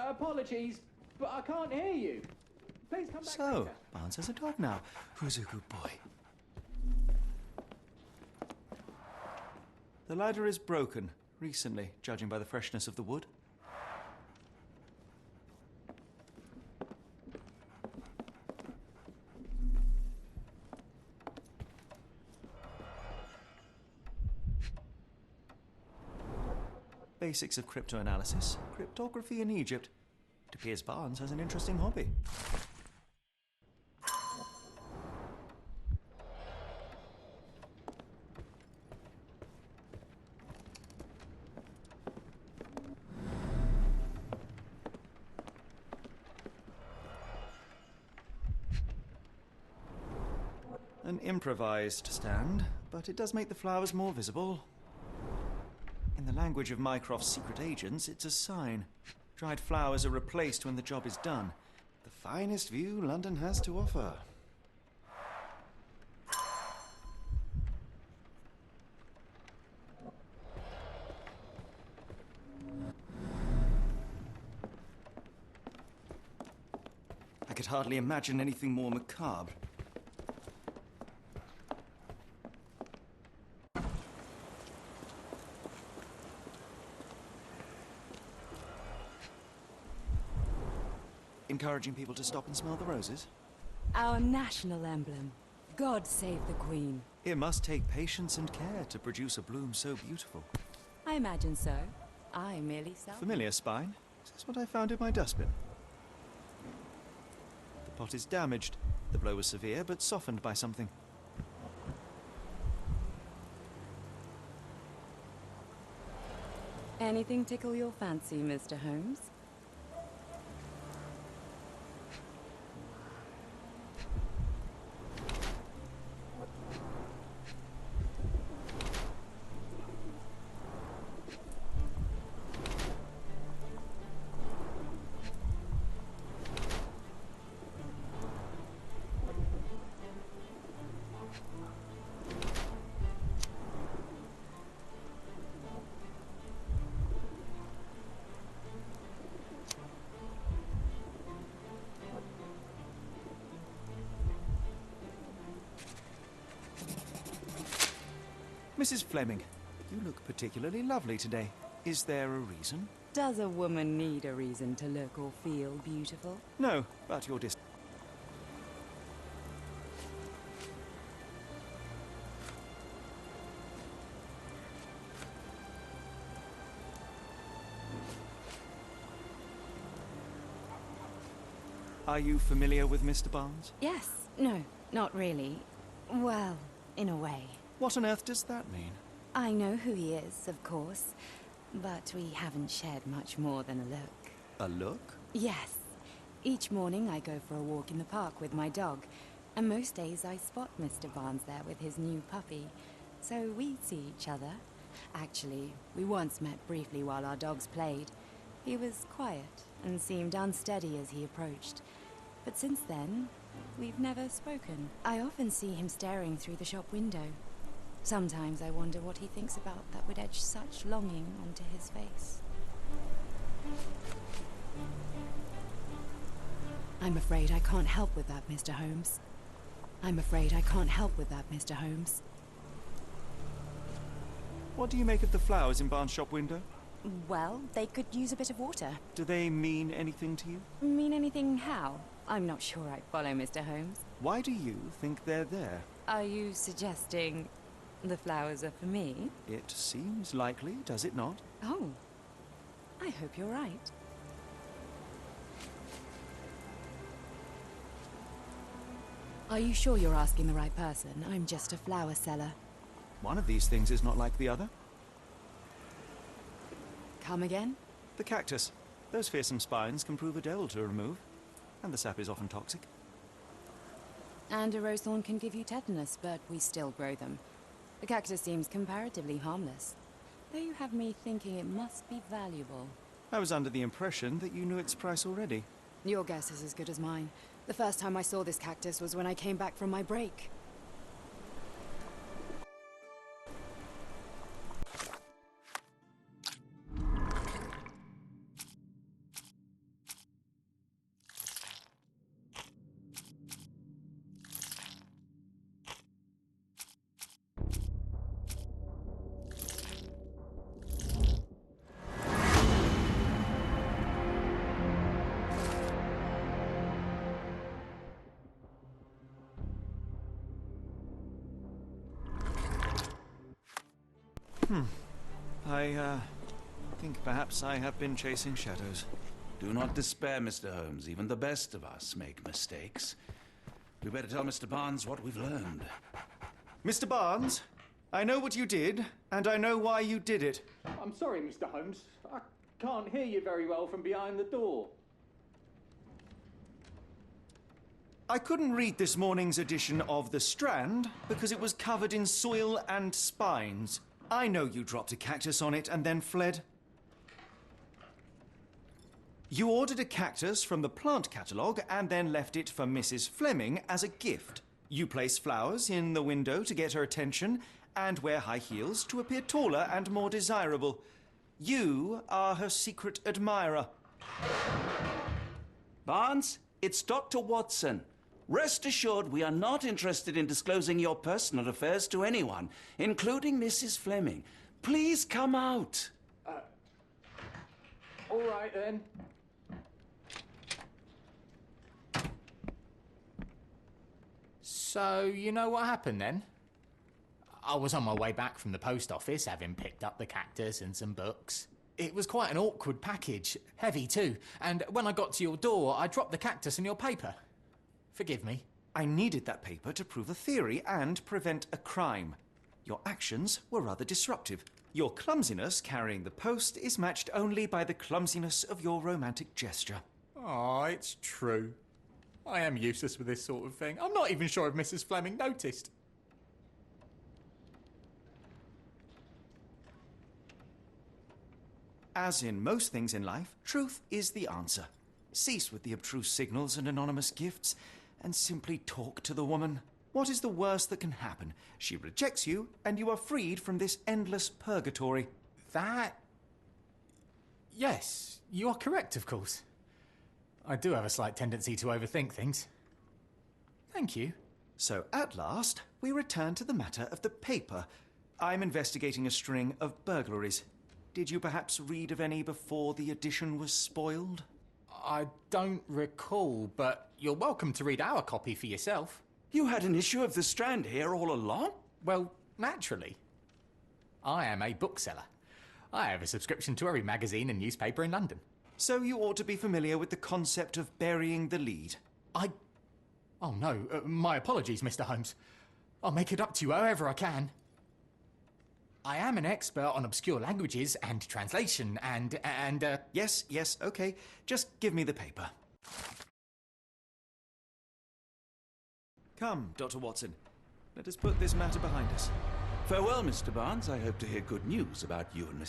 Apologies, but I can't hear you. Please come back So, later. Barnes has a dog now. Who's a good boy? The ladder is broken, recently, judging by the freshness of the wood. Basics of cryptoanalysis, cryptography in Egypt. It appears Barnes has an interesting hobby. An improvised stand, but it does make the flowers more visible. In the language of Mycroft's secret agents, it's a sign. Dried flowers are replaced when the job is done. The finest view London has to offer. I could hardly imagine anything more macabre. Encouraging people to stop and smell the roses? Our national emblem. God save the Queen. It must take patience and care to produce a bloom so beautiful. I imagine so. I merely sell. Familiar spine? Is this what I found in my dustbin? The pot is damaged. The blow was severe, but softened by something. Anything tickle your fancy, Mr. Holmes? Mrs. Fleming, you look particularly lovely today. Is there a reason? Does a woman need a reason to look or feel beautiful? No, but your Are you familiar with Mr. Barnes? Yes. No, not really. Well, in a way. What on earth does that mean? I know who he is, of course, but we haven't shared much more than a look. A look? Yes. Each morning I go for a walk in the park with my dog, and most days I spot Mr. Barnes there with his new puppy, so we see each other. Actually, we once met briefly while our dogs played. He was quiet and seemed unsteady as he approached, but since then, we've never spoken. I often see him staring through the shop window. Sometimes I wonder what he thinks about that would etch such longing onto his face. I'm afraid I can't help with that, Mr. Holmes. I'm afraid I can't help with that, Mr. Holmes. What do you make of the flowers in Barnes' shop window? Well, they could use a bit of water. Do they mean anything to you? Mean anything how? I'm not sure I follow, Mr. Holmes. Why do you think they're there? Are you suggesting the flowers are for me? It seems likely, does it not? Oh, I hope you're right. Are you sure you're asking the right person? I'm just a flower seller. One of these things is not like the other. Come again? The cactus. Those fearsome spines can prove a devil to remove, and the sap is often toxic. And a rose thorn can give you tetanus, but we still grow them. The cactus seems comparatively harmless, though you have me thinking it must be valuable. I was under the impression that you knew its price already. Your guess is as good as mine. The first time I saw this cactus was when I came back from my break. I think perhaps I have been chasing shadows. Do not despair, Mr. Holmes. Even the best of us make mistakes. We better tell Mr. Barnes what we've learned. Mr. Barnes, I know what you did, and I know why you did it. I'm sorry, Mr. Holmes. I can't hear you very well from behind the door. I couldn't read this morning's edition of The Strand because it was covered in soil and spines. I know you dropped a cactus on it and then fled. You ordered a cactus from the plant catalogue and then left it for Mrs. Fleming as a gift. You place flowers in the window to get her attention and wear high heels to appear taller and more desirable. You are her secret admirer. Barnes, it's Dr. Watson. Rest assured we are not interested in disclosing your personal affairs to anyone, including Mrs. Fleming. Please come out. All right, then. So, you know what happened then? I was on my way back from the post office, having picked up the cactus and some books. It was quite an awkward package, heavy too, and when I got to your door, I dropped the cactus and your paper. Forgive me. I needed that paper to prove a theory and prevent a crime. Your actions were rather disruptive. Your clumsiness carrying the post is matched only by the clumsiness of your romantic gesture. Oh, it's true. I am useless with this sort of thing. I'm not even sure if Mrs. Fleming noticed. As in most things in life, truth is the answer. Cease with the abstruse signals and anonymous gifts, and simply talk to the woman. What is the worst that can happen? She rejects you, and you are freed from this endless purgatory. That... Yes, you are correct, of course. I do have a slight tendency to overthink things. Thank you. So, at last, we return to the matter of the paper. I'm investigating a string of burglaries. Did you perhaps read of any before the edition was spoiled? I don't recall, but you're welcome to read our copy for yourself. You had an issue of The Strand here all along? Well, naturally. I am a bookseller. I have a subscription to every magazine and newspaper in London. So you ought to be familiar with the concept of burying the lead. Oh no, my apologies, Mr. Holmes. I'll make it up to you however I can. I am an expert on obscure languages and translation and Yes, okay. Just give me the paper. Come, Dr. Watson. Let us put this matter behind us. Farewell, Mr. Barnes. I hope to hear good news about you and Mr.